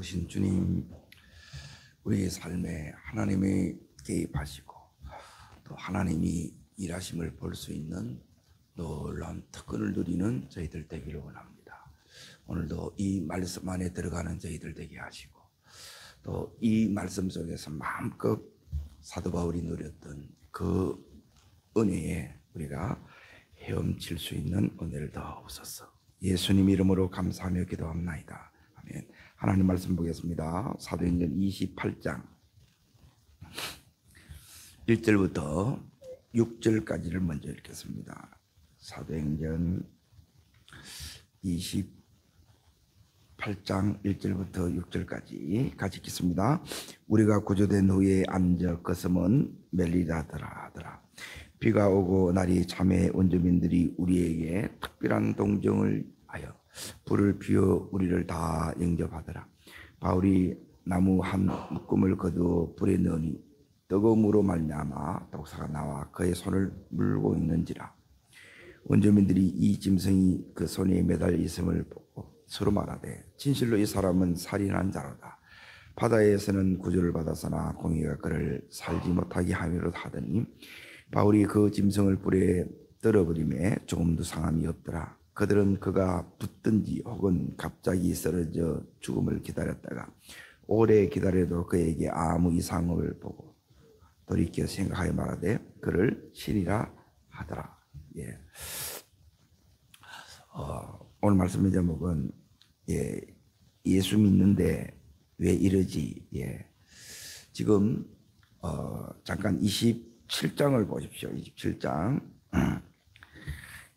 오신 주님, 우리의 삶에 하나님이 개입하시고 또 하나님이 일하심을 볼 수 있는 놀라운 특권을 누리는 저희들 되기를 원합니다. 오늘도 이 말씀 안에 들어가는 저희들 되게 하시고 또 이 말씀 속에서 마음껏 사도 바울이 누렸던 그 은혜에 우리가 헤엄칠 수 있는 은혜를 더하옵소서. 예수님 이름으로 감사하며 기도합나이다. 아멘. 하나님 말씀 보겠습니다. 사도행전 28장 1절부터 6절까지를 먼저 읽겠습니다. 사도행전 28장 1절부터 6절까지 같이 읽겠습니다. 우리가 구조된 후에 안적 그 섬은 멜리다더라 하더라. 비가 오고 날이 참해 원주민들이 우리에게 특별한 동정을 하여 불을 피워 우리를 다 영접하더라. 바울이 나무 한 묶음을 거두어 불에 넣으니 뜨거움으로 말미암아 독사가 나와 그의 손을 물고 있는지라. 원주민들이 이 짐승이 그 손에 매달려 있음을 보고 서로 말하되 진실로 이 사람은 살인한 자로다. 바다에서는 구조를 받았으나 공의가 그를 살지 못하게 하미로 하더니 바울이 그 짐승을 불에 떨어버리매 조금도 상함이 없더라. 그들은 그가 붙든지 혹은 갑자기 쓰러져 죽음을 기다렸다가 오래 기다려도 그에게 아무 이상을 보고 돌이켜 생각하여 말하되 그를 신이라 하더라. 예. 오늘 말씀의 제목은 예수 믿는데 왜 이러지? 예. 지금 잠깐 27장을 보십시오. 27장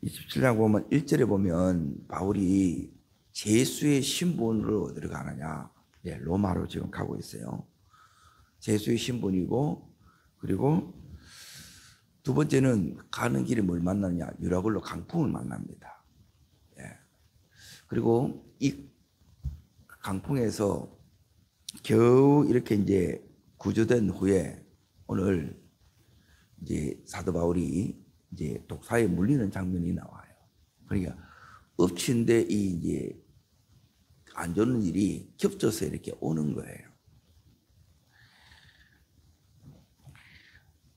27장 보면 1절에 보면 바울이 제수의 신분으로 어디로 가느냐? 예, 로마로 지금 가고 있어요. 제수의 신분이고, 그리고 두 번째는 가는 길에 뭘 만나느냐? 유라굴로 강풍을 만납니다. 예. 그리고 이 강풍에서 겨우 이렇게 이제 구조된 후에 오늘 이제 사도 바울이 이제 독사에 물리는 장면이 나와요. 그러니까 엎친데 이 이제 안 좋은 일이 겹쳐서 이렇게 오는 거예요.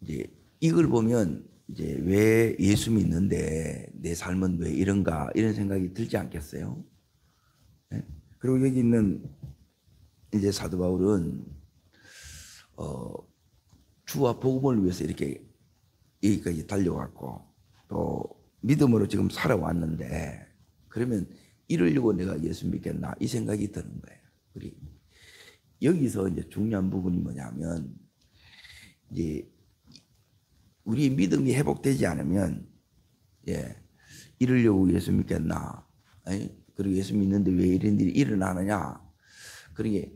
이제 이걸 보면 이제 왜 예수 믿는데 내 삶은 왜 이런가 이런 생각이 들지 않겠어요? 네? 그리고 여기 있는 이제 사도 바울은 주와 복음을 위해서 이렇게 여기까지 달려왔고 또 믿음으로 지금 살아왔는데 그러면 이러려고 내가 예수 믿겠나 이 생각이 드는 거예요. 우리 여기서 이제 중요한 부분이 뭐냐면 이제 우리 믿음이 회복되지 않으면 이러려고 예수 믿겠나 그리고 예수 믿는데 왜 이런 일이 일어나느냐 그러게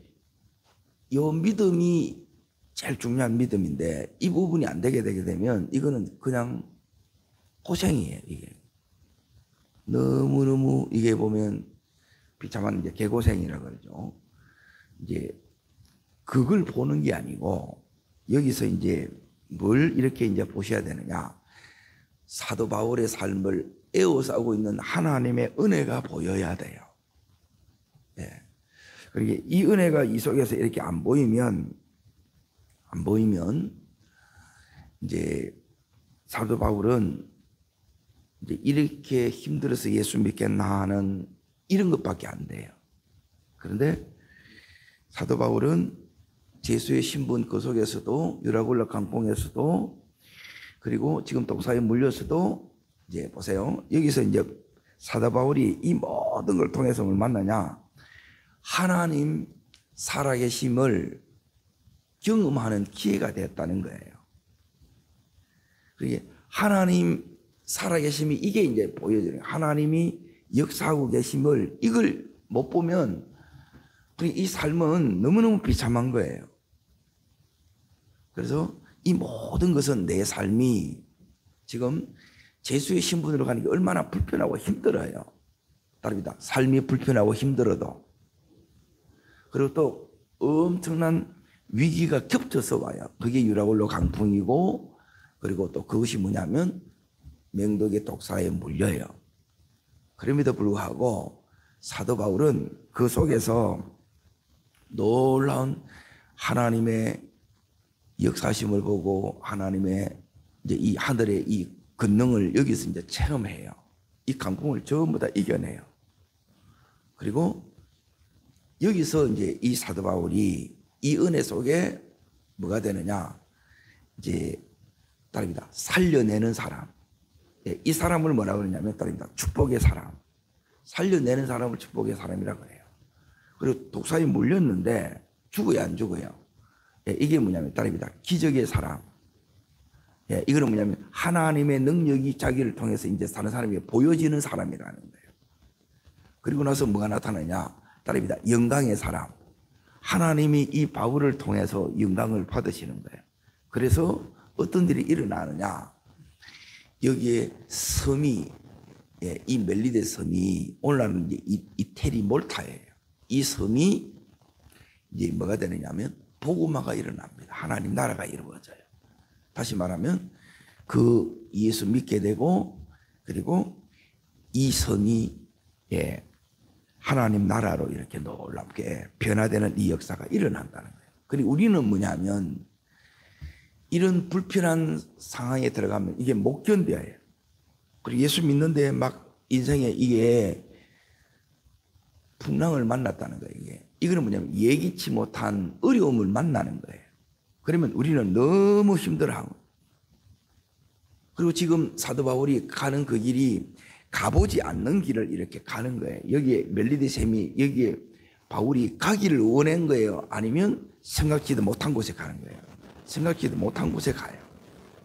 이 믿음이 제일 중요한 믿음인데 이 부분이 안 되게 되면 이거는 그냥 고생이에요. 이게 너무너무 이게 보면 비참한 이제 개고생이라 그러죠. 이제 그걸 보는 게 아니고 여기서 이제 뭘 이렇게 이제 보셔야 되느냐? 사도 바울의 삶을 에워싸고 있는 하나님의 은혜가 보여야 돼요. 예. 그리고 이 은혜가 이 속에서 이렇게 안 보이면 이제 사도 바울은 이제 이렇게 힘들어서 예수 믿겠나 하는 이런 것밖에 안 돼요. 그런데 사도 바울은 제수의 신분 그 속에서도 유라굴라 강풍에서도 그리고 지금 독사에 물려서도 이제 보세요. 여기서 이제 사도 바울이 이 모든 걸 통해서 뭘 만나냐? 하나님 살아계심을 경험하는 기회가 됐다는 거예요. 그게 하나님 살아계심이 이게 이제 보여지는 거예요. 하나님이 역사하고 계심을 이걸 못 보면 이 삶은 너무너무 비참한 거예요. 그래서 이 모든 것은 내 삶이 지금 제수의 신분으로 가는 게 얼마나 불편하고 힘들어요. 다릅니다. 삶이 불편하고 힘들어도 그리고 또 엄청난 위기가 겹쳐서 와요. 그게 유라굴로 강풍이고 그리고 또 그것이 뭐냐면 맹독의 독사에 물려요. 그럼에도 불구하고 사도 바울은 그 속에서 놀라운 하나님의 역사심을 보고 하나님의 이제 이 하늘의 이 권능을 여기서 이제 체험해요. 이 강풍을 전부 다 이겨내요. 그리고 여기서 이제 이 사도 바울이 이 은혜 속에 뭐가 되느냐? 이제 따릅니다. 살려내는 사람. 이 사람을 뭐라고 그러냐면 따릅니다. 축복의 사람. 살려내는 사람을 축복의 사람이라고 그래요. 그리고 독사에 물렸는데 죽어요, 안 죽어요? 이게 뭐냐면 따릅니다. 기적의 사람. 이거는 뭐냐면 하나님의 능력이 자기를 통해서 이제 다른 사람에게 보여지는 사람이라는 거예요. 그리고 나서 뭐가 나타나냐? 따릅니다. 영광의 사람. 하나님이 이 바울을 통해서 영광을 받으시는 거예요. 그래서 어떤 일이 일어나느냐? 여기에 섬이, 이 멜리데 섬이, 오늘날은 이제 이 테리 몰타예요. 이 섬이 이제 뭐가 되느냐면 복음화가 일어납니다. 하나님 나라가 이루어져요. 다시 말하면 그 예수 믿게 되고, 그리고 이 섬이 하나님 나라로 이렇게 놀랍게 변화되는 이 역사가 일어난다는 거예요. 그리고 우리는 뭐냐면 이런 불편한 상황에 들어가면 이게 못 견뎌요. 그리고 예수 믿는데 막 인생에 이게 풍랑을 만났다는 거예요. 이거는 뭐냐면 예기치 못한 어려움을 만나는 거예요. 그러면 우리는 너무 힘들어하고, 그리고 지금 사도 바울이 가는 그 길이 가보지 않는 길을 이렇게 가는 거예요. 여기에 멜리데 셈이 여기에 바울이 가기를 원한 거예요? 아니면 생각지도 못한 곳에 가는 거예요? 생각지도 못한 곳에 가요.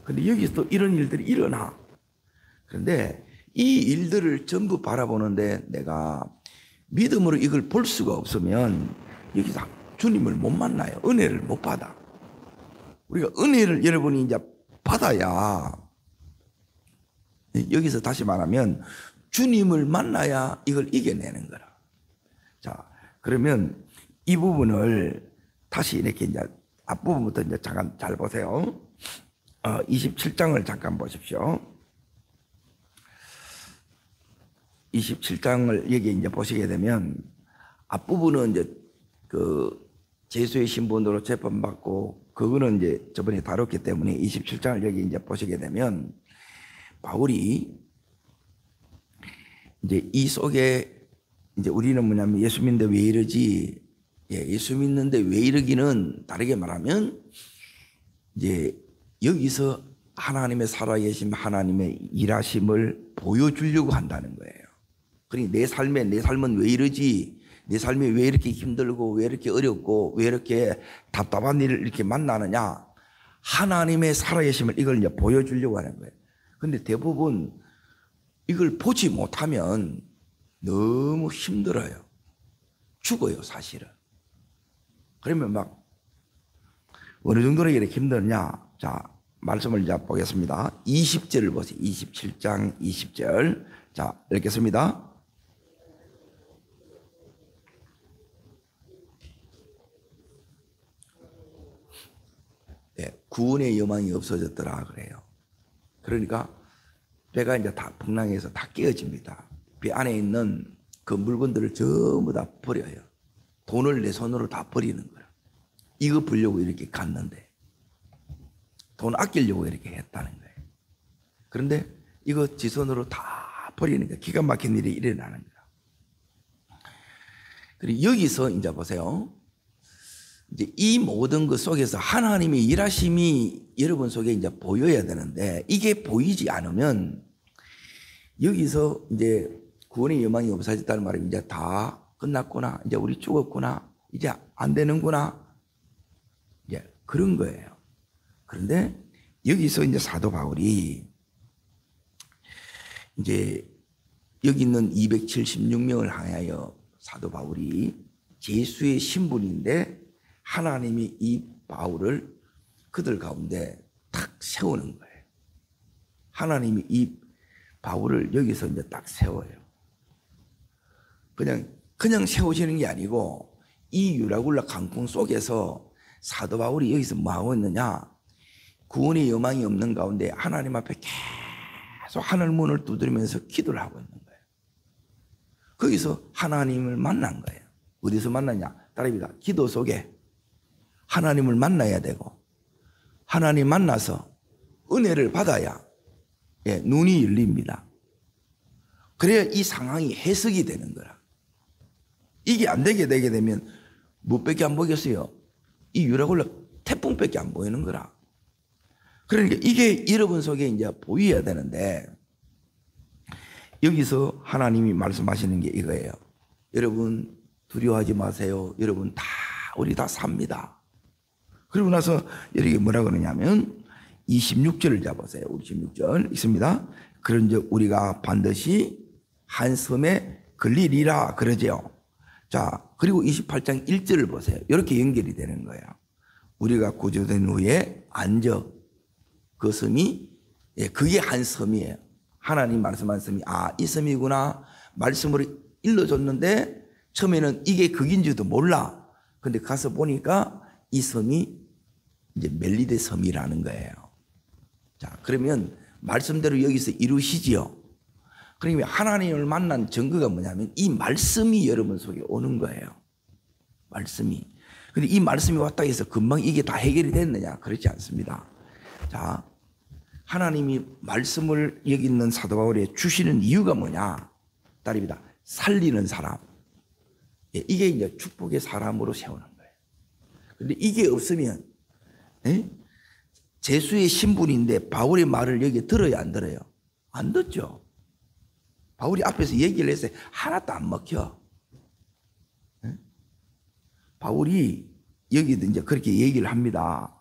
그런데 여기서 또 이런 일들이 일어나. 그런데 이 일들을 전부 바라보는데 내가 믿음으로 이걸 볼 수가 없으면 여기서 주님을 못 만나요. 은혜를 못 받아. 우리가 은혜를 여러분이 이제 받아야, 여기서 다시 말하면 주님을 만나야 이걸 이겨내는 거라. 자, 그러면 이 부분을 다시 이렇게 이제 앞부분부터 이제 잠깐 잘 보세요. 27장을 잠깐 보십시오. 27장을 여기 이제 보시게 되면 앞부분은 이제 그 제수의 신분으로 재판받고, 그거는 이제 저번에 다뤘기 때문에 27장을 여기 이제 보시게 되면 바울이 이제 이 속에 이제 우리는 뭐냐면 예수 믿는데 왜 이러지? 예수 믿는데 왜 이러기는 다르게 말하면 이제 여기서 하나님의 살아계심, 하나님의 일하심을 보여주려고 한다는 거예요. 그러니 내 삶은 왜 이러지? 내 삶이 왜 이렇게 힘들고 왜 이렇게 어렵고 왜 이렇게 답답한 일을 이렇게 만나느냐? 하나님의 살아계심을 이걸 이제 보여주려고 하는 거예요. 근데 대부분 이걸 보지 못하면 너무 힘들어요. 죽어요, 사실은. 그러면 막 어느 정도로 이렇게 힘드냐? 자, 말씀을 이제 보겠습니다. 20절을 보세요. 27장 20절. 자, 읽겠습니다. 네, 구원의 여망이 없어졌더라 그래요. 그러니까 배가 이제 다 풍랑에서 다 깨어집니다. 배 안에 있는 그 물건들을 전부 다 버려요. 돈을 내 손으로 다 버리는 거예요. 이거 벌려고 이렇게 갔는데 돈 아끼려고 이렇게 했다는 거예요. 그런데 이거 지 손으로 다 버리는 거예요. 기가 막힌 일이 일어나는 거예요. 그리고 여기서 이제 보세요. 이제 이 모든 것 속에서 하나님의 일하심이 여러분 속에 이제 보여야 되는데 이게 보이지 않으면 여기서 이제 구원의 여망이 없어졌다는 말은 이제 다 끝났구나. 이제 우리 죽었구나. 이제 안 되는구나. 이제 그런 거예요. 그런데 여기서 이제 사도 바울이 이제 여기 있는 276명을 향하여 사도 바울이 제수의 신분인데 하나님이 이 바울을 그들 가운데 탁 세우는 거예요. 하나님이 이 바울을 여기서 이제 딱 세워요. 그냥 세우시는 게 아니고 이 유라굴라 강풍 속에서 사도 바울이 여기서 뭐 하고 있느냐? 구원의 여망이 없는 가운데 하나님 앞에 계속 하늘 문을 두드리면서 기도를 하고 있는 거예요. 거기서 하나님을 만난 거예요. 어디서 만났냐? 따라합니다. 기도 속에 하나님을 만나야 되고 하나님 만나서 은혜를 받아야 눈이 열립니다. 그래야 이 상황이 해석이 되는 거라. 이게 안 되게 되면 무엇밖에 안 보이겠어요? 이 유라굴로 태풍밖에 안 보이는 거라. 그러니까 이게 여러분 속에 이제 보여야 되는데 여기서 하나님이 말씀하시는 게 이거예요. 여러분 두려워하지 마세요. 여러분 우리 다 삽니다. 그리고 나서 여기 뭐라 그러냐면 26절을 잡으세요. 26절 있습니다. 그런즉 우리가 반드시 한 섬에 걸리리라 그러죠. 자, 그리고 28장 1절을 보세요. 이렇게 연결이 되는 거예요. 우리가 구조된 후에 앉아 그 섬이 그게 한 섬이에요. 하나님 말씀한 섬이 이 섬이구나 말씀으로 일러줬는데 처음에는 이게 그긴지도 몰라. 근데 가서 보니까 이 섬이 이제 멜리데 섬이라는 거예요. 자, 그러면 말씀대로 여기서 이루시지요. 그러면 하나님을 만난 증거가 뭐냐면 이 말씀이 여러분 속에 오는 거예요. 말씀이. 근데 이 말씀이 왔다 해서 금방 이게 다 해결이 됐느냐? 그렇지 않습니다. 자, 하나님이 말씀을 여기 있는 사도 바울에 주시는 이유가 뭐냐? 딸입니다. 살리는 사람. 이게 이제 축복의 사람으로 세우는 거예요. 근데 이게 없으면 제수의 신분인데 바울의 말을 여기 들어야 안 들어요? 안 듣죠. 바울이 앞에서 얘기를 했어요. 하나도 안 먹혀. 바울이 여기도 이제 그렇게 얘기를 합니다.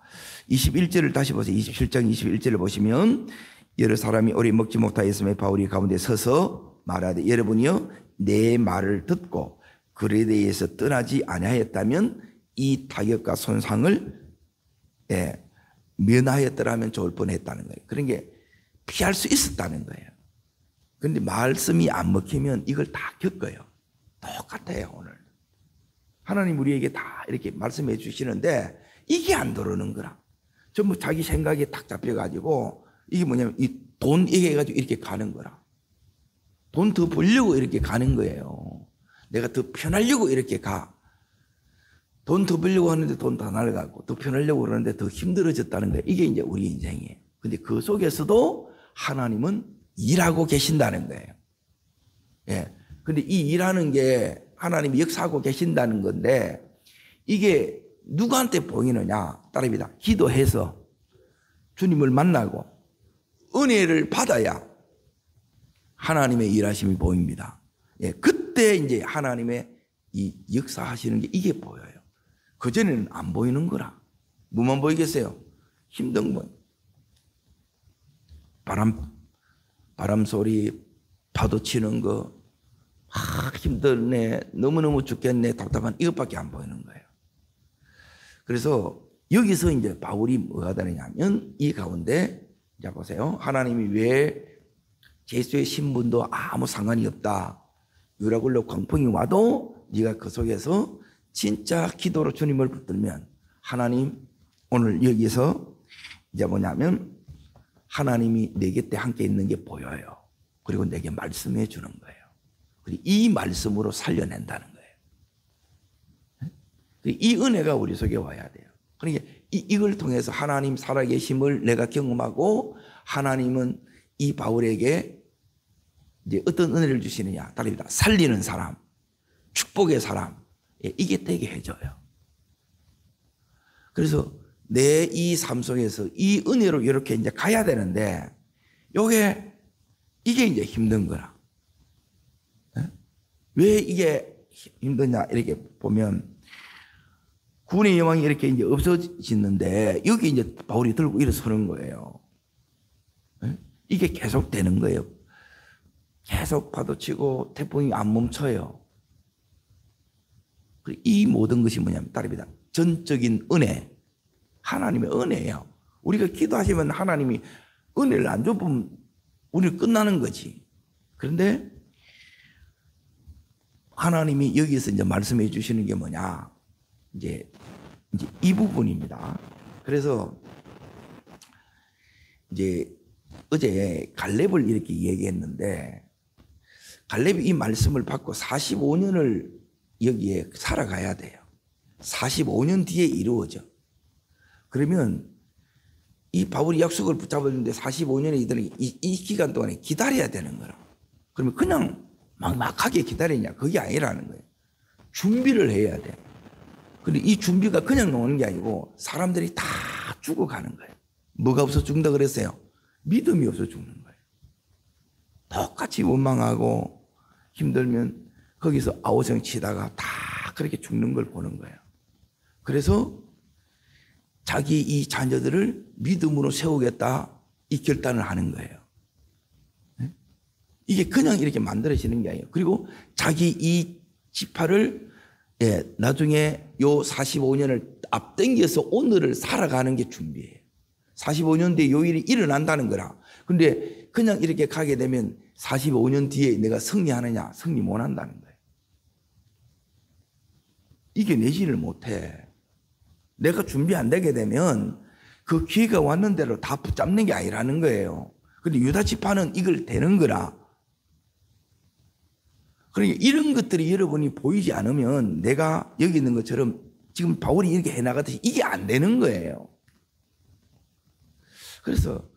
21절을 다시 보세요. 27장 21절을 보시면 여러 사람이 오래 먹지 못하였음에 바울이 가운데 서서 말하되 여러분이요 내 말을 듣고 그에 대해서 떠나지 아니하였다면 이 타격과 손상을 면하였더라면 좋을 뻔했다는 거예요. 그런 게 피할 수 있었다는 거예요. 그런데 말씀이 안 먹히면 이걸 다 겪어요. 똑같아요. 오늘 하나님 우리에게 다 이렇게 말씀해 주시는데 이게 안 들어오는 거라. 전부 자기 생각에 딱 잡혀가지고 이게 뭐냐면 이 돈 이게 해가지고 이렇게 가는 거라. 돈 더 벌려고 이렇게 가는 거예요. 내가 더 편하려고 이렇게 가. 돈 더 벌려고 하는데 돈 다 날아가고 더 편하려고 그러는데 더 힘들어졌다는 거예요. 이게 이제 우리 인생이에요. 근데 그 속에서도 하나님은 일하고 계신다는 거예요. 근데 이 일하는 게 하나님이 역사하고 계신다는 건데 이게 누구한테 보이느냐? 따릅니다. 기도해서 주님을 만나고 은혜를 받아야 하나님의 일하심이 보입니다. 그때 이제 하나님의 이 역사하시는 게 이게 보여요. 그전에는 안 보이는 거라. 뭐만 보이겠어요? 힘든 거. 바람 소리, 파도 치는 거, 힘들네, 너무너무 죽겠네, 답답한 이것밖에 안 보이는 거예요. 그래서 여기서 이제 바울이 뭐가 되느냐면 이 가운데 자 보세요. 하나님이 왜 제수의 신분도 아무 상관이 없다. 유라굴로 광풍이 와도 네가 그 속에서 진짜 기도로 주님을 붙들면 하나님 오늘 여기서 이제 뭐냐면 하나님이 내 곁에 함께 있는 게 보여요. 그리고 내게 말씀해 주는 거예요. 그리고 이 말씀으로 살려낸다는 거예요. 이 은혜가 우리 속에 와야 돼요. 그러니까 이걸 통해서 하나님 살아계심을 내가 경험하고 하나님은 이 바울에게 이제 어떤 은혜를 주시느냐? 다릅니다. 살리는 사람, 축복의 사람, 이게 되게 해줘요. 그래서 내 이 삶 속에서 이 은혜로 이렇게 이제 가야 되는데 이게 이제 힘든 거라. 왜 이게 힘드냐? 이렇게 보면 구원의 여왕이 이렇게 이제 없어지는데 여기 이제 바울이 들고 일어서는 거예요. 이게 계속 되는 거예요. 계속 파도 치고 태풍이 안 멈춰요. 이 모든 것이 뭐냐면 따릅니다. 전적인 은혜, 하나님의 은혜예요. 우리가 기도하시면 하나님이 은혜를 안 줬으면 우리 끝나는 거지. 그런데 하나님이 여기서 이제 말씀해 주시는 게 뭐냐? 이제 이 부분입니다. 그래서 이제 어제 갈렙을 이렇게 얘기했는데 갈렙이 이 말씀을 받고 45년을 여기에 살아가야 돼요. 45년 뒤에 이루어져. 그러면 이 바울이 약속을 붙잡았는데 45년에 이들은 이 기간 동안에 기다려야 되는 거라. 그러면 그냥 막막하게 기다리냐? 그게 아니라는 거예요. 준비를 해야 돼. 근데 이 준비가 그냥 오는 게 아니고 사람들이 다 죽어가는 거예요. 뭐가 없어 죽는다 그랬어요? 믿음이 없어 죽는 거예요. 똑같이 원망하고 힘들면 거기서 아우성 치다가 다 그렇게 죽는 걸 보는 거예요. 그래서 자기 이 자녀들을 믿음으로 세우겠다 이 결단을 하는 거예요. 이게 그냥 이렇게 만들어지는 게 아니에요. 그리고 자기 이 지파를 나중에 요 45년을 앞당겨서 오늘을 살아가는 게 준비예요. 45년 뒤에 요 일이 일어난다는 거라. 근데 그냥 이렇게 가게 되면 45년 뒤에 내가 승리하느냐? 승리 못 한다는 거예요. 이겨내지를 못해. 내가 준비 안 되게 되면 그 기회가 왔는 대로 다 붙잡는 게 아니라는 거예요. 근데 유다 지파는 이걸 되는 거라. 그러니까 이런 것들이 여러분이 보이지 않으면 내가 여기 있는 것처럼 지금 바울이 이렇게 해나가듯이 이게 안 되는 거예요. 그래서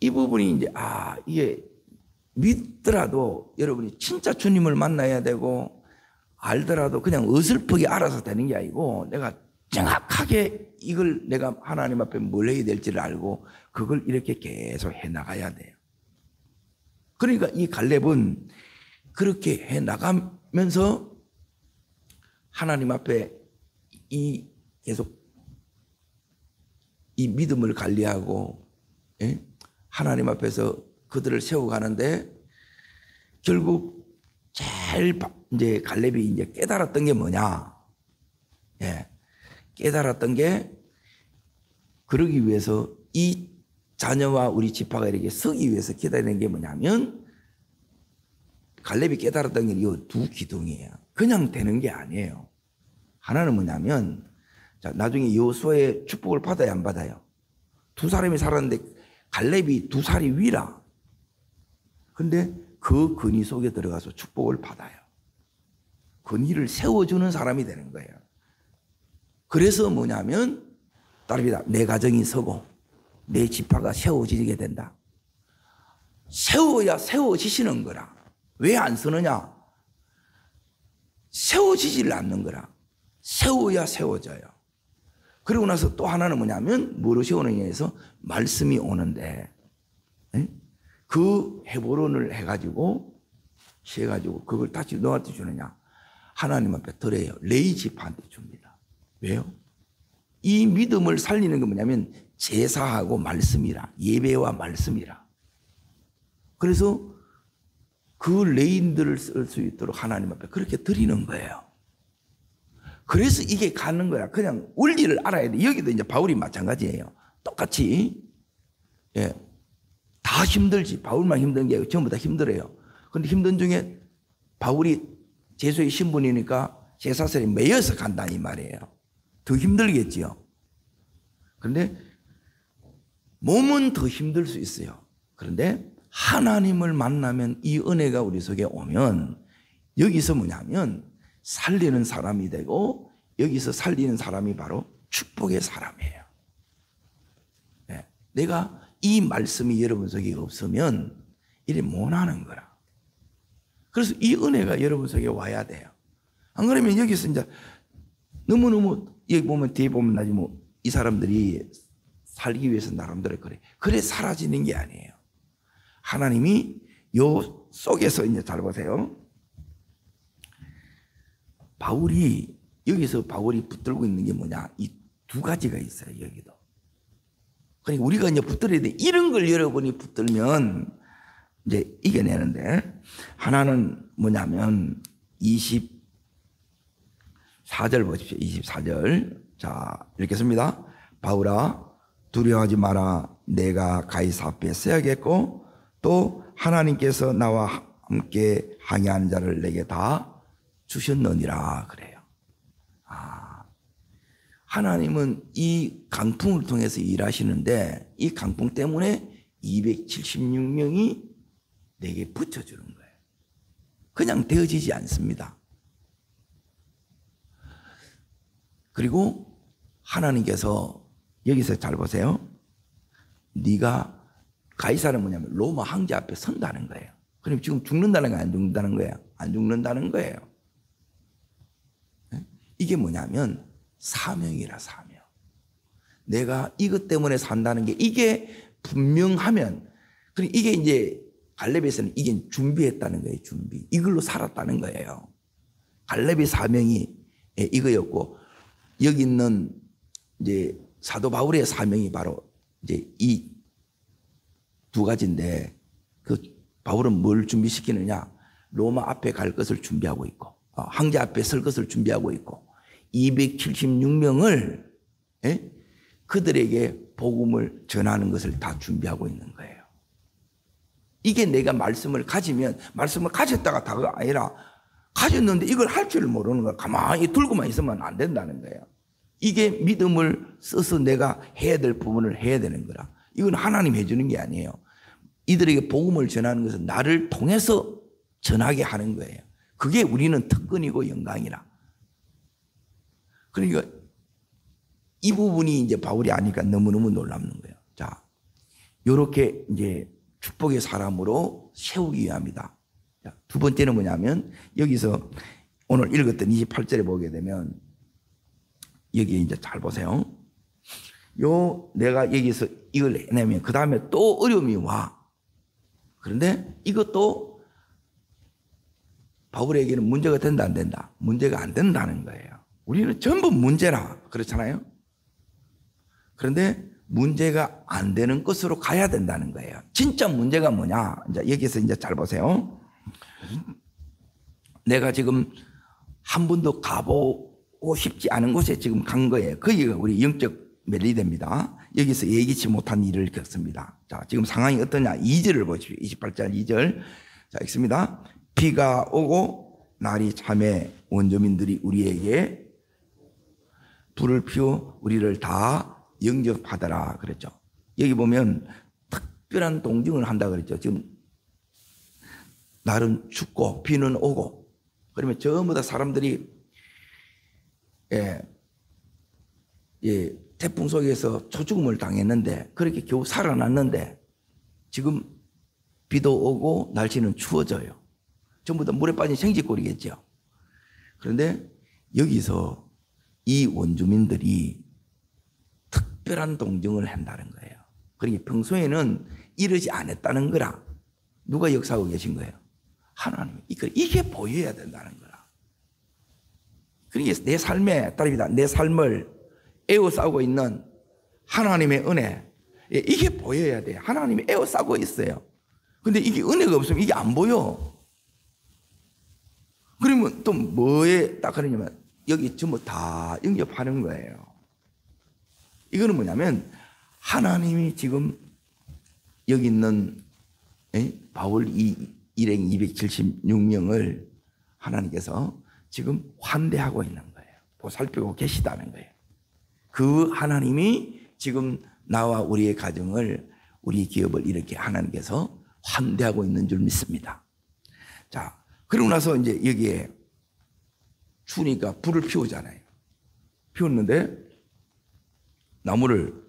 이 부분이 이제 이게 믿더라도 여러분이 진짜 주님을 만나야 되고 알더라도 그냥 어설프게 알아서 되는 게 아니고 내가 정확하게 이걸 내가 하나님 앞에 뭘 해야 될지를 알고 그걸 이렇게 계속 해나가야 돼요. 그러니까 이 갈렙은 그렇게 해나가면서 하나님 앞에 계속 이 믿음을 관리하고 하나님 앞에서 그들을 세워가는데 결국 제일 이제 갈렙이 이제 깨달았던 게 뭐냐? 깨달았던 게 그러기 위해서 이 자녀와 우리 지파가 이렇게 서기 위해서 기다리는 게 뭐냐면 갈렙이 깨달았던 게 이 두 기둥이에요. 그냥 되는 게 아니에요. 하나는 뭐냐면 나중에 여호수아의 축복을 받아야 안 받아요? 두 사람이 살았는데 갈렙이 두 살이 위라. 근데 그 근위 속에 들어가서 축복을 받아요. 근위를 세워주는 사람이 되는 거예요. 그래서 뭐냐면 따릅니다. 내 가정이 서고 내 지파가 세워지게 된다. 세워야 세워지시는 거라. 왜 안 서느냐? 세워지지를 않는 거라. 세워야 세워져요. 그리고 나서 또 하나는 뭐냐면 뭐로 세우느냐에 서 말씀이 오는데 그 헤브론을 해가지고 그걸 다시 너한테 주느냐? 하나님 앞에 드려요. 레위 지파한테 줍니다. 왜요? 이 믿음을 살리는 게 뭐냐면 제사하고 말씀이라. 예배와 말씀이라. 그래서 그 레인들을 쓸 수 있도록 하나님 앞에 그렇게 드리는 거예요. 그래서 이게 가는 거야. 그냥 원리를 알아야 돼. 여기도 이제 바울이 마찬가지예요. 똑같이 다 힘들지. 바울만 힘든 게 아니고 전부 다 힘들어요. 그런데 힘든 중에 바울이 제수의 신분이니까 제사설에 매여서 간다 이 말이에요. 더 힘들겠지요. 그런데 몸은 더 힘들 수 있어요. 그런데 하나님을 만나면 이 은혜가 우리 속에 오면 여기서 뭐냐면 살리는 사람이 되고 여기서 살리는 사람이 바로 축복의 사람이에요. 내가 이 말씀이 여러분 속에 없으면 이래 못하는 거라. 그래서 이 은혜가 여러분 속에 와야 돼요. 안 그러면 여기서 이제 너무너무 여기 보면 뒤에 보면 나중에 이 사람들이 살기 위해서 나름대로 그래 사라지는 게 아니에요. 하나님이 요 속에서 이제 잘 보세요. 여기서 바울이 붙들고 있는 게 뭐냐? 이 두 가지가 있어요, 여기도. 그러니까 우리가 이제 붙들어야 돼. 이런 걸 여러분이 붙들면 이제 이겨내는데, 하나는 뭐냐면 24절 보십시오. 24절. 자, 읽겠습니다. 바울아, 두려워하지 마라. 내가 가이사 앞에 서야겠고, 또 하나님께서 나와 함께 항해하는 자를 내게 다 주셨느니라 그래요. 하나님은 이 강풍을 통해서 일하시는데 이 강풍 때문에 276명이 내게 붙여주는 거예요. 그냥 되어지지 않습니다. 그리고 하나님께서 여기서 잘 보세요. 네가 가이사는 뭐냐면 로마 황제 앞에 선다는 거예요. 그럼 지금 죽는다는 거예요? 안 죽는다는 거예요? 안 죽는다는 거예요. 이게 뭐냐면 사명이라 사명. 내가 이것 때문에 산다는 게 이게 분명하면 이게 이제 갈렙에서는 이게 준비했다는 거예요. 준비. 이걸로 살았다는 거예요. 갈렙의 사명이 이거였고 여기 있는 이제 사도 바울의 사명이 바로 이제 이 두 가지인데 그 바울은 뭘 준비시키느냐? 로마 앞에 갈 것을 준비하고 있고 황제 앞에 설 것을 준비하고 있고 276명을 그들에게 복음을 전하는 것을 다 준비하고 있는 거예요. 이게 내가 말씀을 가지면 말씀을 가졌다가 다가 아니라 가졌는데 이걸 할 줄 모르는 거야. 가만히 들고만 있으면 안 된다는 거예요. 이게 믿음을 써서 내가 해야 될 부분을 해야 되는 거라. 이건 하나님 해주는 게 아니에요. 이들에게 복음을 전하는 것은 나를 통해서 전하게 하는 거예요. 그게 우리는 특권이고 영광이라. 그러니까 이 부분이 이제 바울이 아니까 너무너무 놀랍는 거예요. 자, 요렇게 이제 축복의 사람으로 세우기 위함이다. 자, 두 번째는 뭐냐면 여기서 오늘 읽었던 28절에 보게 되면 여기 이제 잘 보세요. 내가 여기서 이걸 해내면 그 다음에 또 어려움이 와. 그런데 이것도 바울에게는 문제가 된다 안 된다? 문제가 안 된다는 거예요. 우리는 전부 문제라 그렇잖아요. 그런데 문제가 안 되는 것으로 가야 된다는 거예요. 진짜 문제가 뭐냐? 이제 여기서 이제 잘 보세요. 내가 지금 한 번도 가보고 싶지 않은 곳에 지금 간 거예요. 거기가 우리 영적 멜리데입니다. 여기서 예기치 못한 일을 겪습니다. 자, 지금 상황이 어떠냐? 2절을 보십시오. 28절 2절. 자, 읽습니다. 비가 오고 날이 참에 원주민들이 우리에게 불을 피워 우리를 다 영접하더라 그랬죠. 여기 보면 특별한 동정을 한다 그랬죠. 지금 날은 춥고 비는 오고 그러면 전부 다 사람들이 태풍 속에서 초죽음을 당했는데 그렇게 겨우 살아났는데 지금 비도 오고 날씨는 추워져요. 전부 다 물에 빠진 생쥐꼴이겠죠. 그런데 여기서 이 원주민들이 특별한 동정을 한다는 거예요. 그러니까 평소에는 이러지 않았다는 거라. 누가 역사하고 계신 거예요? 하나님. 이게 보여야 된다는 거라. 그러니까 내 삶에 딸입니다. 내 삶을 에워싸고 있는 하나님의 은혜, 이게 보여야 돼. 하나님이 에워싸고 있어요. 근데 이게 은혜가 없으면 이게 안 보여. 그러면 또 뭐에 딱 그러냐면 여기 전부 다 영접하는 거예요. 이거는 뭐냐면 하나님이 지금 여기 있는 바울 일행 276명을 하나님께서 지금 환대하고 있는 거예요. 보살피고 계시다는 거예요. 그 하나님이 지금 나와 우리의 가정을, 우리 기업을 이렇게 하나님께서 환대하고 있는 줄 믿습니다. 자, 그러고 나서 이제 여기에 추우니까 불을 피우잖아요. 피웠는데 나무를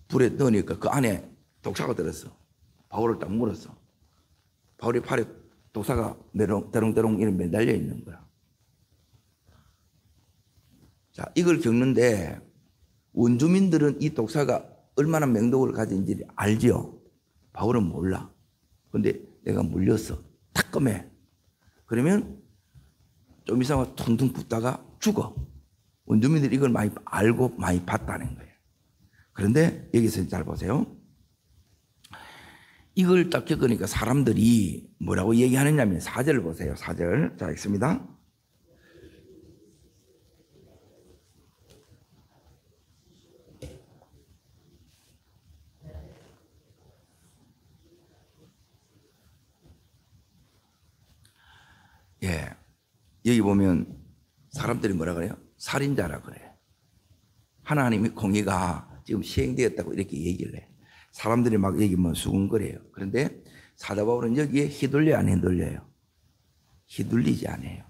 불에 넣으니까 그 안에 독사가 들었어. 바울을 딱 물었어. 바울의 팔에 독사가 대롱대롱 이렇게 매달려 있는 거야. 자, 이걸 겪는데 원주민들은 이 독사가 얼마나 맹독을 가진지 알지요. 바울은 몰라. 근데 내가 물렸어. 따끔해. 그러면 좀 이상하게 퉁퉁 붓다가 죽어. 원주민들이 이걸 많이 알고 많이 봤다는 거예요. 그런데 여기서 잘 보세요. 이걸 딱 겪으니까 사람들이 뭐라고 얘기하느냐면 4절을 보세요. 4절. 자, 읽습니다. 예. 여기 보면 사람들이 뭐라 그래요? 살인자라 그래요. 하나님의 공의가 지금 시행되었다고 이렇게 얘기를 해. 사람들이 막 얘기하면 수군거려요. 그런데 사도 바울은 여기에 휘둘려 안 휘둘려요? 휘둘리지 않아요.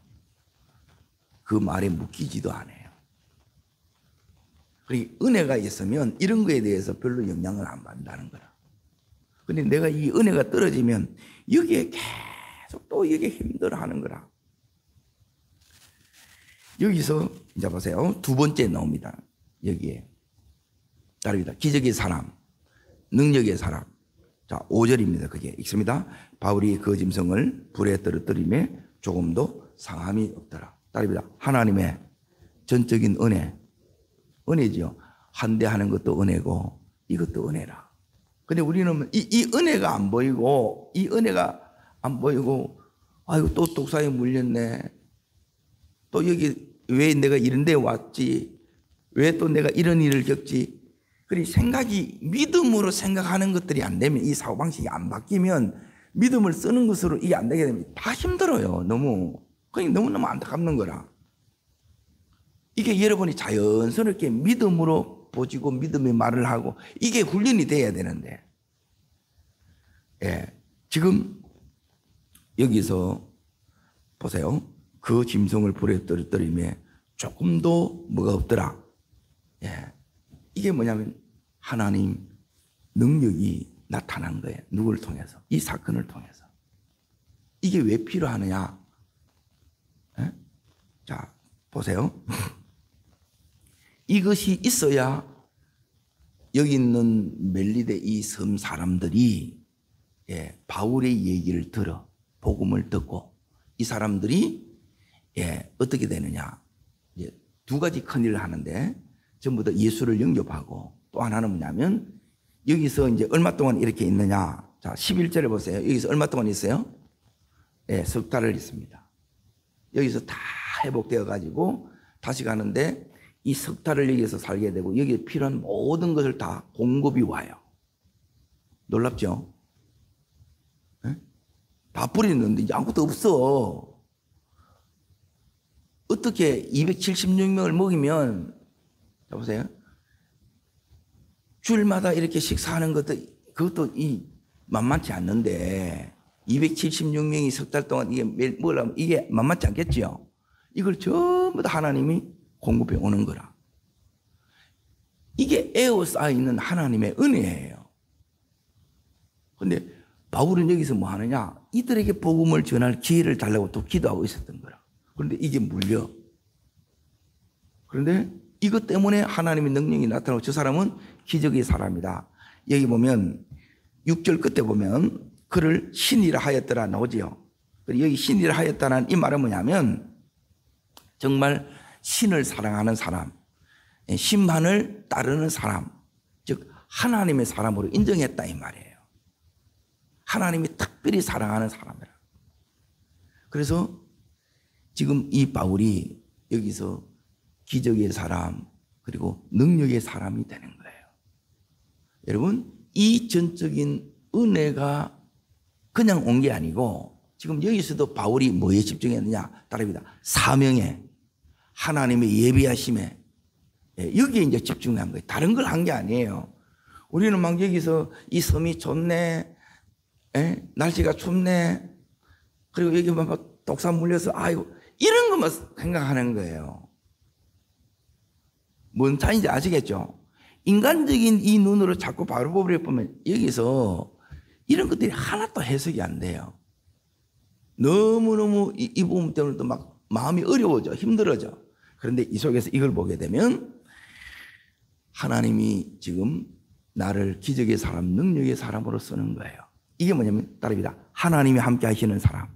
그 말에 묶이지도 않아요. 그러니까 은혜가 있으면 이런 거에 대해서 별로 영향을 안 받는다는 거라. 근데 내가 이 은혜가 떨어지면 여기에 계속 또 여기에 힘들어하는 거라. 여기서 이제 보세요. 두 번째 나옵니다. 여기에 따릅니다. 기적의 사람, 능력의 사람. 자, 5절입니다. 그게 읽습니다. 바울이 그 짐승을 불에 떨어뜨림에 조금도 상함이 없더라. 따릅니다. 하나님의 전적인 은혜, 은혜지요. 한대하는 것도 은혜고 이것도 은혜라. 근데 우리는 이 은혜가 안 보이고, 이 은혜가 안 보이고, 아이고 또 독사에 물렸네. 또 여기 왜 내가 이런 데 왔지? 왜 또 내가 이런 일을 겪지? 그리고 생각이 믿음으로 생각하는 것들이 안 되면, 이 사고방식이 안 바뀌면 믿음을 쓰는 것으로 이게 안 되게 되면 다 힘들어요. 너무. 그러니까 너무너무 안타깝는 거라. 이게 여러분이 자연스럽게 믿음으로 보지고 믿음의 말을 하고 이게 훈련이 돼야 되는데, 예, 지금 여기서 보세요. 그 짐승을 불에 떨어뜨림에 조금도 뭐가 없더라. 예, 이게 뭐냐면 하나님 능력이 나타난 거예요. 누구를 통해서? 이 사건을 통해서. 이게 왜 필요하느냐? 예? 자, 보세요. 이것이 있어야 여기 있는 멜리데 이 섬 사람들이, 예, 바울의 얘기를 들어 복음을 듣고 이 사람들이, 예, 어떻게 되느냐? 이제 두 가지 큰 일을 하는데 전부 다 예수를 영접하고, 또 하나는 뭐냐면 여기서 이제 얼마 동안 이렇게 있느냐? 자, 11절에 보세요. 여기서 얼마 동안 있어요? 예, 석 달을 있습니다. 여기서 다 회복되어 가지고 다시 가는데 이 석 달을 여기서 살게 되고 여기에 필요한 모든 것을 다 공급이 와요. 놀랍죠? 예? 다 뿌리는데 이제 아무것도 없어. 어떻게 276명을 먹이면, 자 보세요. 주일마다 이렇게 식사하는 것도, 그것도 만만치 않는데 276명이 석 달 동안 이게 매일 먹으려면 이게 만만치 않겠죠. 이걸 전부 다 하나님이 공급해 오는 거라. 이게 에워싸이는 하나님의 은혜예요. 그런데 바울은 여기서 뭐 하느냐? 이들에게 복음을 전할 기회를 달라고 또 기도하고 있었던 거라. 그런데 이게 물려. 그런데 이것 때문에 하나님의 능력이 나타나고 저 사람은 기적의 사람이다. 여기 보면 6절 끝에 보면 그를 신이라 하였더라 나오지요. 여기 신이라 하였다는 이 말은 뭐냐면 정말 신을 사랑하는 사람, 심판을 따르는 사람, 즉 하나님의 사람으로 인정했다 이 말이에요. 하나님이 특별히 사랑하는 사람이라. 그래서 지금 이 바울이 여기서 기적의 사람 그리고 능력의 사람이 되는 거예요. 여러분, 이 전적인 은혜가 그냥 온 게 아니고 지금 여기서도 바울이 뭐에 집중했느냐? 따릅니다. 사명에, 하나님의 예비하심에, 여기에 이제 집중한 거예요. 다른 걸 한 게 아니에요. 우리는 막 여기서 이 섬이 좋네, 날씨가 춥네, 그리고 여기 막 독사 물려서 아이고 이런 것만 생각하는 거예요. 뭔 차이인지 아시겠죠? 인간적인 이 눈으로 자꾸 바라보려 보면 여기서 이런 것들이 하나도 해석이 안 돼요. 너무너무 이 부분 때문에 또 막 마음이 어려워져, 힘들어져. 그런데 이 속에서 이걸 보게 되면 하나님이 지금 나를 기적의 사람, 능력의 사람으로 쓰는 거예요. 이게 뭐냐면 따릅니다. 하나님이 함께 하시는 사람.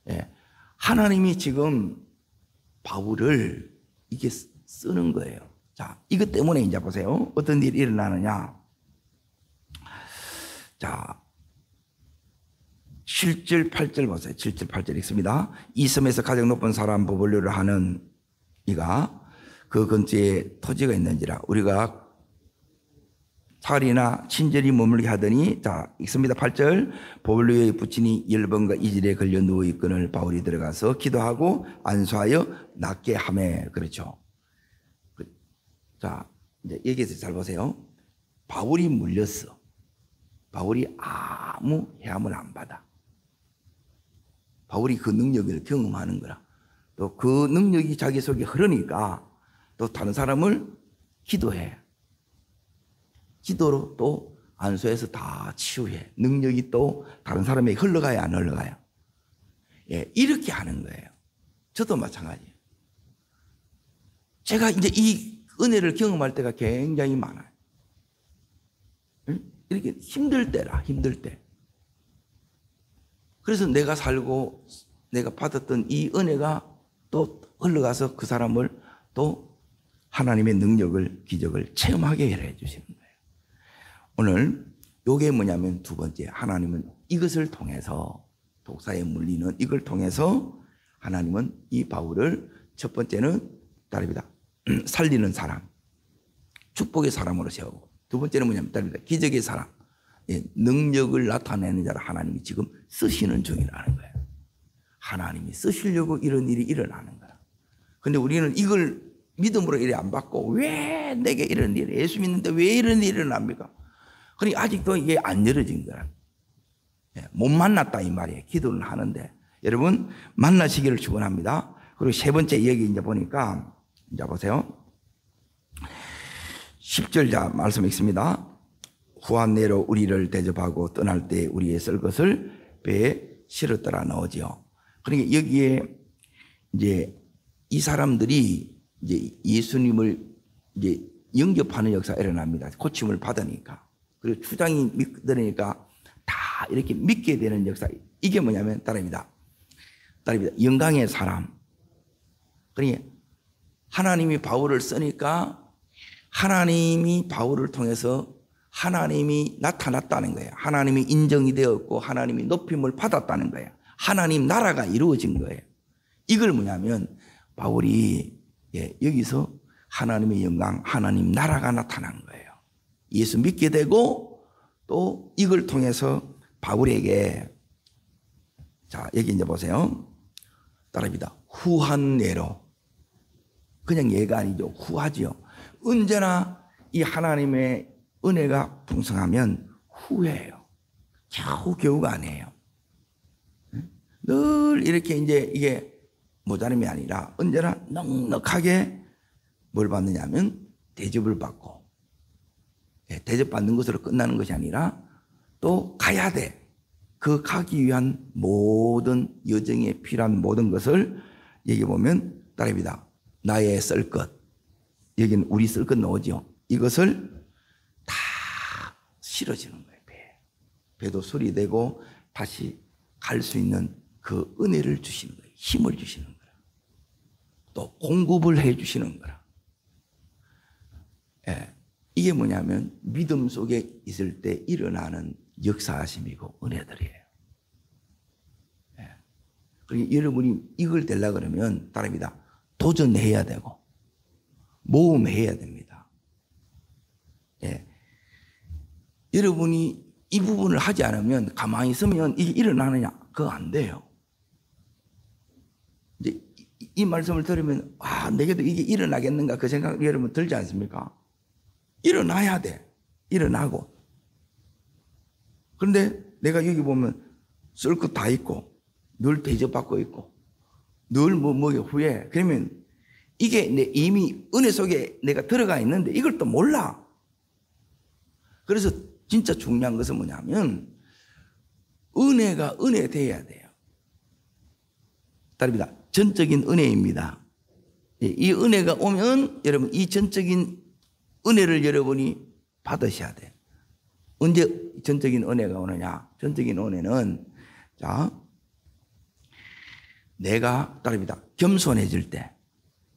예. 하나님이 지금 바울을 이게 쓰는 거예요. 자, 이것 때문에 이제 보세요. 어떤 일이 일어나느냐. 자, 7절, 8절 보세요. 7절, 8절 읽습니다. 이 섬에서 가장 높은 사람 보볼류를 하는 이가 그 근처에 토지가 있는지라 우리가 사흘이나 친절히 머물게 하더니, 자, 읽습니다. 8절. 보볼류의 부친이 열번과 이질에 걸려 누워있거늘 바울이 들어가서 기도하고 안수하여 낫게 하매. 그렇죠. 자, 이제 여기에서 잘 보세요. 바울이 물렸어. 바울이 아무 해함을 안 받아. 바울이 그 능력을 경험하는 거라. 또 그 능력이 자기 속에 흐르니까 또 다른 사람을 기도해. 기도로 또 안수해서 다 치유해. 능력이 또 다른 사람에게 흘러가야 안 흘러가요? 예, 이렇게 하는 거예요. 저도 마찬가지예요. 제가 이제 이 은혜를 경험할 때가 굉장히 많아요. 이렇게 힘들 때라, 힘들 때. 그래서 내가 살고 내가 받았던 이 은혜가 또 흘러가서 그 사람을 또 하나님의 능력을, 기적을 체험하게 해 주시는 거예요. 오늘 이게 뭐냐면 두 번째, 하나님은 이것을 통해서 독사에 물리는 이걸 통해서 하나님은 이 바울을 첫 번째는 따릅니다. 살리는 사람, 축복의 사람으로 세우고, 두 번째는 뭐냐면 따릅니다. 기적의 사람, 예, 능력을 나타내는 자를 하나님이 지금 쓰시는 중이라는 거예요. 하나님이 쓰시려고 이런 일이 일어나는 거야. 근데 우리는 이걸 믿음으로 일이 안 받고 왜 내게 이런 일이, 예수 믿는데 왜 이런 일이 일어납니까? 그러니까 아직도 이게 안 열어진 거야. 예, 못 만났다 이 말이에요. 기도는 하는데. 여러분 만나시기를 축원합니다. 그리고 세 번째 여기 이제 보니까 이제 보세요. 10절 말씀 읽습니다. 후한내로 우리를 대접하고 떠날 때 우리의 쓸 것을 배에 실었더라 나오지요. 그러니까 여기에 이제 이 사람들이 이제 예수님을 이제 영접하는 역사가 일어납니다. 고침을 받으니까. 그리고 주장이 믿으니까 다 이렇게 믿게 되는 역사. 이게 뭐냐면 따릅니다. 영광의 사람. 그러니까 하나님이 바울을 쓰니까 하나님이 바울을 통해서 하나님이 나타났다는 거예요. 하나님이 인정이 되었고 하나님이 높임을 받았다는 거예요. 하나님 나라가 이루어진 거예요. 이걸 뭐냐면 바울이 여기서 하나님의 영광, 하나님 나라가 나타난 거예요. 예수 믿게 되고 또 이걸 통해서 바울에게, 자 여기 이제 보세요. 따라합니다. 후한내로, 그냥 얘가 아니죠. 후하지요. 언제나 이 하나님의 은혜가 풍성하면 후회해요. 겨우겨우가 아니에요. 늘 이렇게 이제 이게 모자람이 아니라 언제나 넉넉하게 뭘 받느냐면 대접을 받고, 대접받는 것으로 끝나는 것이 아니라 또 가야 돼. 그 가기 위한 모든 여정에 필요한 모든 것을 여기 보면 따릅니다. 나의 쓸 것, 여기는 우리 쓸 것 나오죠. 이것을 다 실어주는 거예요. 배도 술이 되고 다시 갈 수 있는 그 은혜를 주시는 거예요. 힘을 주시는 거예요. 또 공급을 해 주시는 거라. 이게 뭐냐면 믿음 속에 있을 때 일어나는 역사하심이고 은혜들이에요. 그러니까 여러분이 이걸 되려고 그러면 따릅니다. 도전해야 되고 모험해야 됩니다. 여러분이 이 부분을 하지 않으면 가만히 있으면 이게 일어나느냐? 그거 안 돼요. 이제 이 말씀을 들으면 내게도 이게 일어나겠는가 그 생각 여러분 들지 않습니까? 일어나야 돼. 일어나고. 그런데 내가 여기 보면 쓸 것 다 있고 늘 대접받고 있고 늘 뭐에 후회. 그러면 이게 이미 은혜 속에 내가 들어가 있는데 이걸 또 몰라. 그래서 진짜 중요한 것은 뭐냐면 은혜가 은혜 돼야 돼요. 따릅니다. 전적인 은혜입니다. 이 은혜가 오면 여러분 이 전적인 은혜를 여러분이 받으셔야 돼요. 언제 전적인 은혜가 오느냐? 전적인 은혜는 자 내가 따릅니다. 겸손해질 때,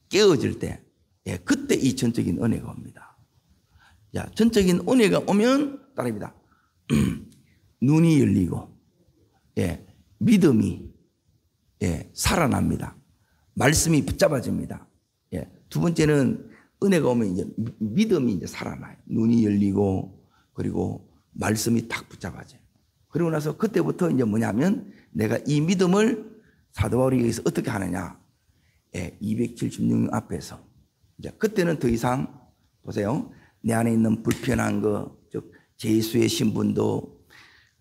깨어질 때, 그때 이 전적인 은혜가 옵니다. 자, 전적인 은혜가 오면 따릅니다. 눈이 열리고, 믿음이 살아납니다. 말씀이 붙잡아집니다. 두 번째는 은혜가 오면 이제 믿음이 이제 살아나요. 눈이 열리고 그리고 말씀이 딱 붙잡아져요. 그리고 나서 그때부터 이제 뭐냐면 내가 이 믿음을 사도 바울이 여기서 어떻게 하느냐? 276명 앞에서 이제 그때는 더 이상 보세요. 내 안에 있는 불편한 거, 즉 제수의 신분도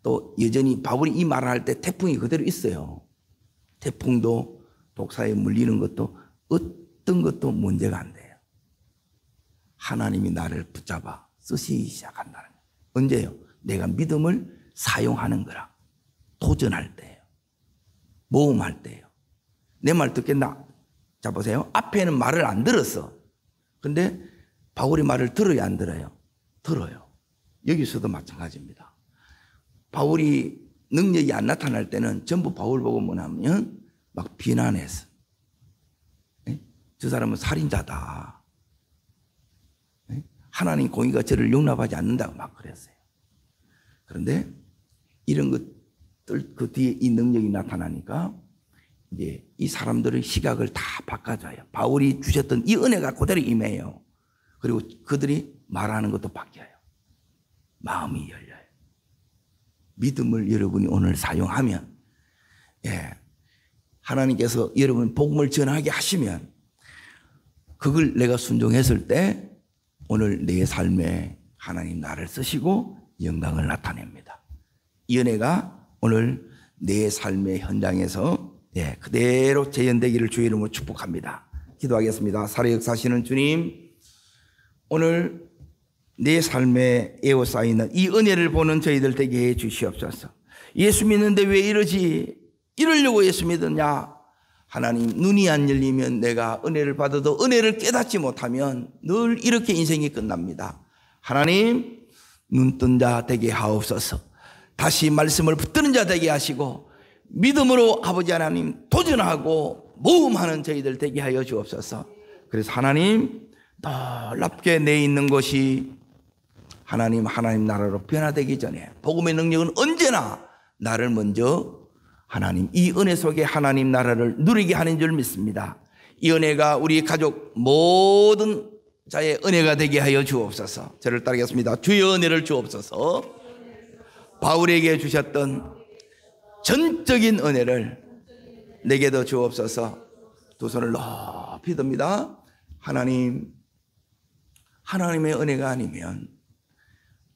또 여전히 바울이 이 말을 할 때 태풍이 그대로 있어요. 태풍도 독사에 물리는 것도 어떤 것도 문제가 안 돼요. 하나님이 나를 붙잡아 쓰시기 시작한다는 거예요. 언제요? 내가 믿음을 사용하는 거라. 도전할 때예요. 모험할 때예요. 내 말 듣겠나? 자, 보세요. 앞에는 말을 안 들었어. 근데 바울이 말을 들어야 안 들어요? 들어요. 여기서도 마찬가지입니다. 바울이 능력이 안 나타날 때는 전부 바울 보고 뭐냐면 막 비난했어. 저 사람은 살인자다. 하나님 공의가 저를 용납하지 않는다고 막 그랬어요. 그런데 이런 것들 그 뒤에 이 능력이 나타나니까 이제 이 사람들의 시각을 다 바꿔줘요. 바울이 주셨던 이 은혜가 그대로 임해요. 그리고 그들이 말하는 것도 바뀌어요. 마음이 열려요. 믿음을 여러분이 오늘 사용하면, 하나님께서 여러분 복음을 전하게 하시면 그걸 내가 순종했을 때 오늘 내 삶에 하나님 나를 쓰시고 영광을 나타냅니다. 이 은혜가 오늘 내 삶의 현장에서 그대로 재현되기를 주의 이름으로 축복합니다. 기도하겠습니다. 살아 역사하시는 주님, 오늘 내 삶에 에워싸이는 이 은혜를 보는 저희들 되게 해 주시옵소서. 예수 믿는데 왜 이러지? 이러려고 예수 믿었냐? 하나님, 눈이 안 열리면 내가 은혜를 받아도 은혜를 깨닫지 못하면 늘 이렇게 인생이 끝납니다. 하나님, 눈뜬 자 되게 하옵소서. 다시 말씀을 붙드는 자 되게 하시고 믿음으로 아버지 하나님 도전하고 모험하는 저희들 되게 하여 주옵소서. 그래서 하나님, 놀랍게 내 있는 것이 하나님 나라로 변화되기 전에 복음의 능력은 언제나 나를 먼저 하나님 이 은혜 속에 하나님 나라를 누리게 하는 줄 믿습니다. 이 은혜가 우리 가족 모든 자의 은혜가 되게 하여 주옵소서. 저를 따르겠습니다. 주의 은혜를 주옵소서. 바울에게 주셨던 전적인 은혜를 내게도 주옵소서. 두 손을 높이 듭니다. 하나님의 은혜가 아니면,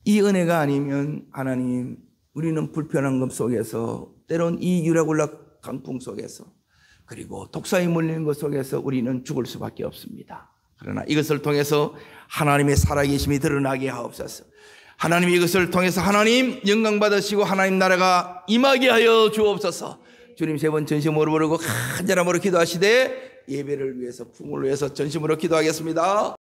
이 은혜가 아니면 하나님, 우리는 불편한 것 속에서, 때론 이 유라굴라 강풍 속에서, 그리고 독사에 물리는 것 속에서 우리는 죽을 수밖에 없습니다. 그러나 이것을 통해서 하나님의 살아계심이 드러나게 하옵소서. 하나님, 이것을 통해서 하나님 영광 받으시고 하나님 나라가 임하게 하여 주옵소서. 주님, 세 번 전심으로 부르고 간절함으로 기도하시되 예배를 위해서, 풍을 위해서 전심으로 기도하겠습니다.